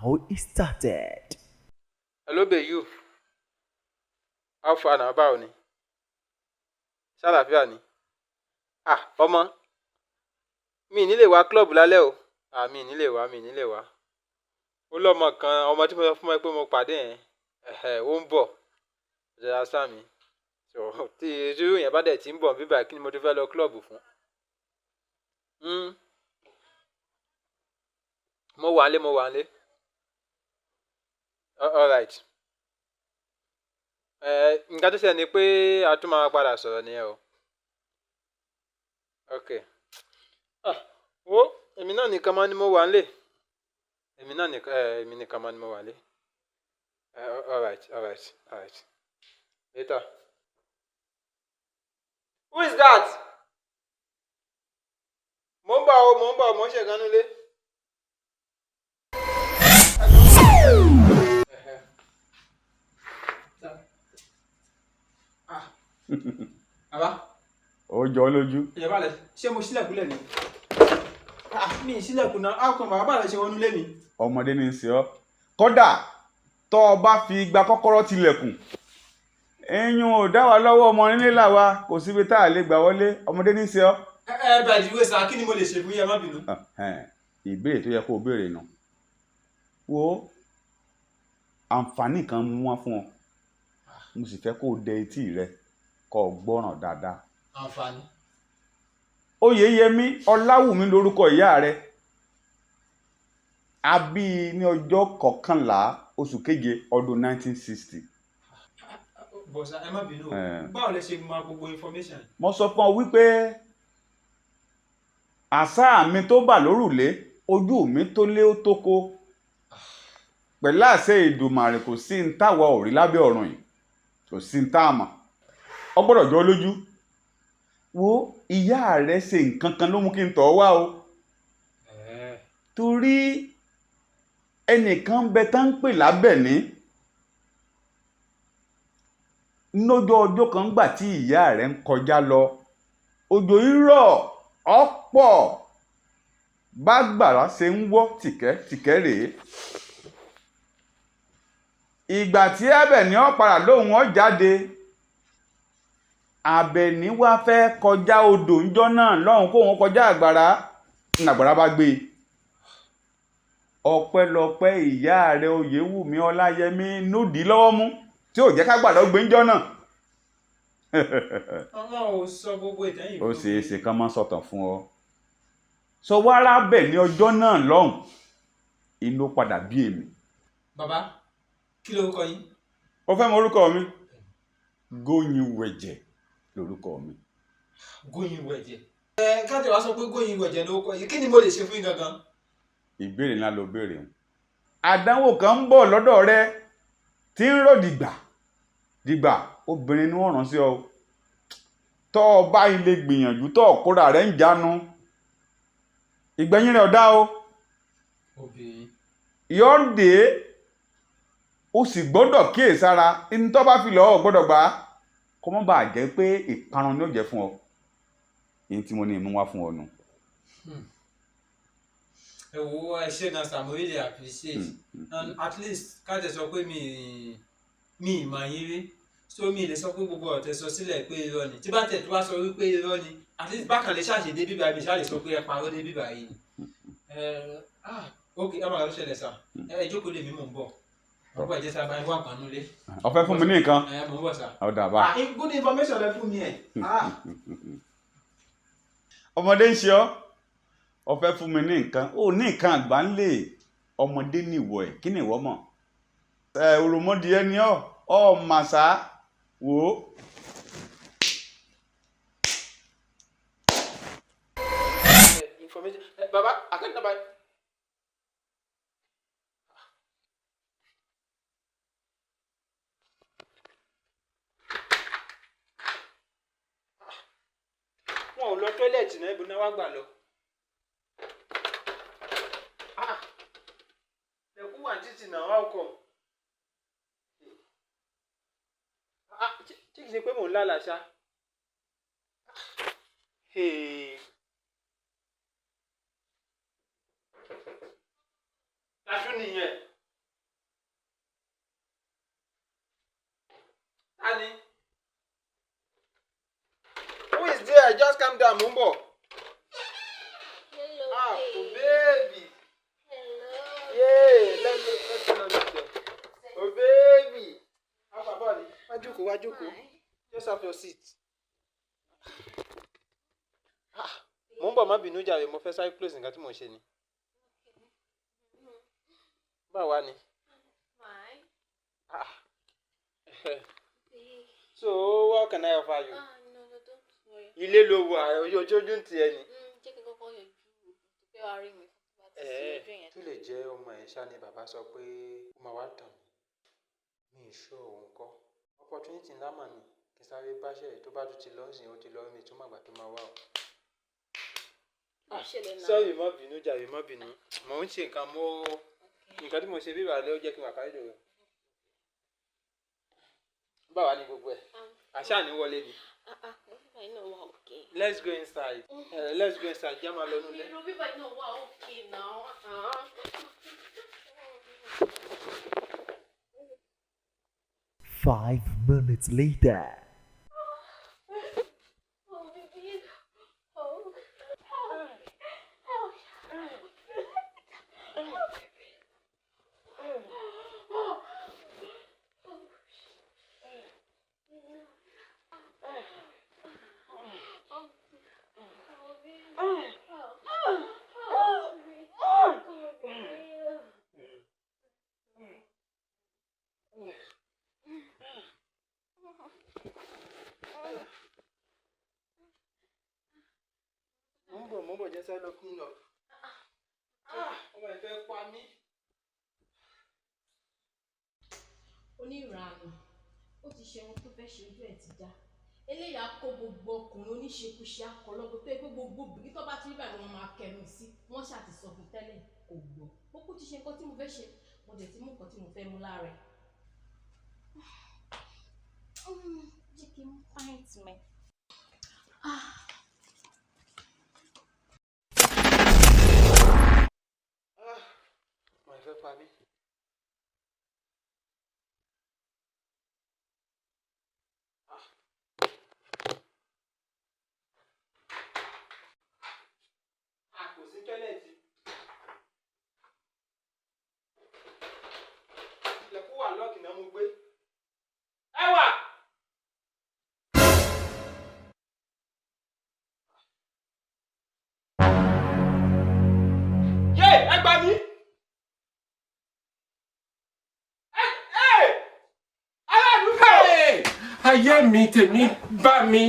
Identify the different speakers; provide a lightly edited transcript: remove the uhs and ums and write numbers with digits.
Speaker 1: now started.
Speaker 2: Hello, be you. How far now? Báwo ni? Ṣàlàáfíà ni? Ọmọ. Mi ní lè wá club lálẹ́ o. Mi ní lè wá. Ó lọ́mọ kan, ọmọ tí mo sọ fún ẹ pé mo pàdé yẹn. Ó ń bọ̀. Jẹ́ra sá mi. So, tí irú yẹn bá dẹ̀ tí ń bọ̀ bíbá kí ni mo ti fẹ́ lọ club fún? Mo wà nílé. All right. Nǹkan tó ṣẹlẹ̀ ni pé a tún máa padà sọ̀rọ̀ nìyẹn o. Okay. Wo èmi náà nìkan máa ni mo wà nílé. Èmi nìkan máa ni mo wà nílé. All right. Later. Who is that? Mo ń bọ̀, mo ń ṣe ìgànnú lé. Bàbá.
Speaker 3: Ó jọ lójú.
Speaker 2: Ìyẹn bá lẹ̀, ṣé mo ṣílẹ̀kùn lẹ̀ ni? Mi ṣílẹ̀kùn náà, á kàn bàbá rẹ̀ ṣe wọnú lé mi.
Speaker 3: Ọmọdé ní í ṣe ọ́. Kódà tó o bá fi igba kọ́kọ́rọ́ tilẹ̀kùn. Ẹ̀yin ò dá wa lọ́wọ́ ọmọ nílé làwa, kò síbi tá a lè gbà wọlé. Ọmọdé ní í ṣe ọ́.
Speaker 2: Bẹ̀rẹ̀ ìwé sá, kí ni mo lè ṣe fún yín, ẹ má bínú.
Speaker 3: Ìbéèrè tó yẹ kó o béèrè nù. Wo àǹfààní kan mú wá fún ọ. Mo sì fẹ́ kó o dẹ etí rẹ kó o gbọ́ràn dáadáa.
Speaker 2: Àǹfààní.
Speaker 3: Oyèyẹmí Ọláwùmí lórúkọ ìyá rẹ. A bí i ní ọjọ́ 11 oṣù keje ọdún 1960.
Speaker 2: Bọ̀sà, ẹ má bínú. Báwo lẹ ṣe mọ gbogbo information?
Speaker 3: Mo sọ fún ọ wípé àṣà mi tó bà lórùlé, ojú mi tó lé ó tó kó. Pẹ̀lú àṣẹ Èdùmàrè kò sí ń táwa ò rí lábẹ́ ọ̀run yìí. Kò sí ń tá a mọ̀. Ọ gbọ́dọ̀ jọ lójú. Wo ìyá rẹ ṣe nǹkan kan ló mú kí n tọ̀ wá o. Torí ẹnìkan bẹ tá ń pè lábẹ̀ní. Lọ́jọ́ ọjọ́ kan gbà tí ìyá rẹ̀ ń kọjá lọ, òjò irọ́ ọ̀pọ̀ bá gbàrà ṣe ń wọ́ tìkẹ́ rèé. Ìgbà tí Àbẹ̀ní ó padà lóhùn ó jáde, Àbẹ̀ní wá fẹ́ kọjá odò ńjọ́ náà lọ́hùn kóhun kọjá àgbàrá, àgbàrá bá gbé. Ọpẹ́lọpẹ́ ìyá rẹ̀ Oyèwùmí Ọláyẹmí nódì lọ́wọ́ mú tí ò jẹ́ ká gbàdọ̀ gbé ńjọ́ náà.
Speaker 2: Ọmọ ò sọ gbogbo ìtẹ́yìn.
Speaker 3: Ó ṣe é ṣe kán máa sọ̀tàn fún ọ. Sọ wá rábẹ̀ ní ọjọ́ náà lọ́hùn, inú padà bí èmi.
Speaker 2: Bàbá, kí lorúkọ yín?
Speaker 3: Ó fẹ́ mọ orúkọ mi? Goyin Weje lorúkọ mi.
Speaker 2: Goyin Weje. Káàtì wá sọ pé Goyin Weje lorúkọ yín, kí ni mo lè ṣe fún yín gangan?
Speaker 3: Ìbéèrè ńlá ló béèrè. Àdánwò kan ń bọ̀ lọ́dọ̀ rẹ tí ń rò dìgbà obìnrin ni wọ́n rán sí ọ. Tọ́ ọ bá ilé gbìyànjú tọ́ ọ̀kóra rẹ̀ ń jánu, ìgbẹ̀yìn rẹ̀ ọ̀dá o. Yọ̀ǹde o sì gbọ́dọ̀ kíyèsára ní tó bá fi lọ́ọ́ gbọ́dọ̀ gbà kó má bàa jẹ́ pé ìparun ni ó jẹ́ fún ọ. Èyí tí mo ní ìmú wá fún ọ nù.
Speaker 2: Ẹ wo ẹ ṣe gan Sam, really appreciate. And at least ká tẹ̀ sọ pé mi ìmọ̀ yín rí. So mi lè sọ pé gbogbo ọ̀tẹ̀ sọ sílẹ̀ pé irọ́ ni. Tí bá tẹ̀ tó wá sọ wípé irọ́ ni, at least bákan lè ṣàṣe dé bíbá mi ṣáà lè sọ pé ẹ parọ́ dé bíbá yìí. Ok, ẹ máa lọ ṣẹlẹ̀ sá. Ẹ jókòó lè mí mò ń bọ̀. Ọ̀pọ̀ ẹ̀jẹ̀ sábà ẹ wà kan nulẹ̀.
Speaker 3: Ó fẹ́ fún mi ní nǹkan?
Speaker 2: Mò ń bọ̀ sá.
Speaker 3: Ó dà bá.
Speaker 2: Good information lẹ fún mi ẹ̀.
Speaker 3: Ọmọdé ń ṣe ọ́, ó fẹ́ fún mi ní nǹkan. Ó ní nǹkan àgbà ń lè. Ọmọdé ní ìwọ ẹ̀, kí ni ìwọ mọ̀? Òròmọdìẹ ni ọ́ màsá wò ó.
Speaker 2: Information. Baba, account number. Wọn ò lọ tọ́lẹ̀tì náà, ibo náà wá gbà lọ. Ẹ̀kú wà títì náà wá ọkọ̀. Tí kìí ṣe pé mò ń lálàá ṣá. Dájú nìyẹn. mò ń bọ̀.
Speaker 1: Hello,
Speaker 2: Ah,
Speaker 1: baby.
Speaker 2: oh baby.
Speaker 1: Hello.
Speaker 2: Yeah, let's turn on this there. Oh baby. How about body? Wá jókòó. Just have your seat. Ah, mò ń bọ̀, má bínú jàre, mo fẹ́ sáré close nǹkan tí mò ń ṣe ni. Báwo wá ni?
Speaker 1: Fine.
Speaker 2: Ah.
Speaker 1: Babe.
Speaker 2: So, what can I offer you?
Speaker 1: No, don't worry.
Speaker 2: Ilé ló wà, ojú ń ti ẹ ni.
Speaker 1: Jẹ́ kí n kọ́kọ́ yọjú pé wàá rí mi fún ti sí ojú yẹn.
Speaker 2: Tó lè jẹ́ ọmọ ẹ̀ ṣá ni bàbá sọ pé ó máa wá tàn mí. Mi ì ṣọ́ òun kọ́. Opportunity ńlá mà ní kí n sáré báṣẹ́ tó bá tún ti lọ́sìn ó ti lọ́ mi tó má gbà tó máa wá o. Sorry, má bínú jàre, má bínú. Mò ń ṣe nǹkan nǹkan tí mo ṣe bí ìbàlẹ̀ ó jẹ́ kí n wà kárí lòrò. Báwa ni gbogbo ẹ̀? Àṣà ní wọlé ni. Let's go inside. Let's go inside. Jẹ́ máa lọ nílé.
Speaker 1: Bíbá iná wà okay now.
Speaker 4: 5 minutes later.
Speaker 2: Mo ń bọ̀ jẹ́ sáré lọ clean up. Ọmọ ẹ̀ fẹ́ pa mí.
Speaker 1: Oníranù ó ti ṣe ohun tó fẹ́ ṣe ojú ẹ̀ ti dá. Eléyà kó gbogbo ọkùnrin oníṣekúṣe akọlọ́gbọ́ tó yẹ pé gbogbo obìnrin tó bá ti rí báyìí wọ́n máa kẹnu sí. Wọ́n ṣáà ti sọ fún tẹ́lẹ̀ kò gbọ́. Mo kú ti ṣe nǹkan tí mo fẹ́ ṣe, mo dẹ̀ ti mú nǹkan tí mo fẹ́ mú lára ẹ̀. Jẹ́ kí n pint mi.
Speaker 2: Ọmọ ẹ̀ fẹ́ pa mí. Kò sí tọ́lẹ̀tì. Ilẹ̀kùn wà lọ́ọ̀kì náà mo gbé. Ẹ wà. Yé, ẹ gbà mí.
Speaker 5: Ayé mi tèmi bá mi.